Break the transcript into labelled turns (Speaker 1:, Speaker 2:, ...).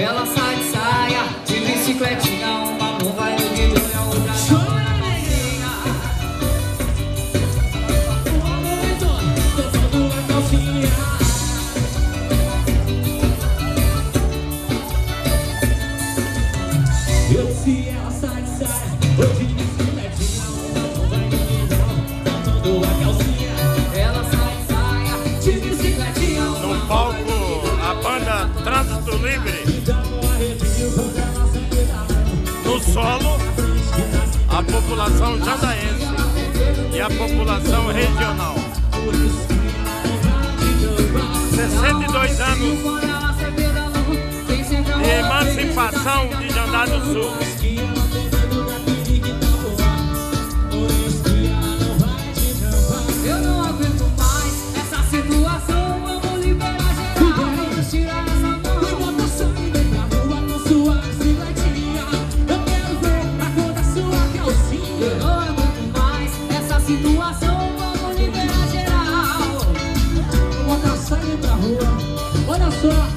Speaker 1: Ela sai de saia, de bicicletinha, uma mão vai no guidão e a outra na calcinha.
Speaker 2: Dançando a calcinha. Eu disse ela sai de saia, de bicicletinha, uma mão vai no guidão, dançando a calcinha.
Speaker 1: Ela sai de saia, de bicicletinha, uma
Speaker 3: No palco, a banda Trânsito Livre. No solo, a população jandaense e a população regional. 62 anos de emancipação de Jandá do Sul.
Speaker 1: Eu não aguento mais essa situação, vamos liberar geral, vamos tirar essa mão.
Speaker 2: E bota sangue vem pra rua com sua bicicletinha. Eu quero ver a cor da sua calcinha.
Speaker 1: Eu não aguento mais essa situação, vamos liberar geral.
Speaker 2: Bota sangue pra rua, olha só.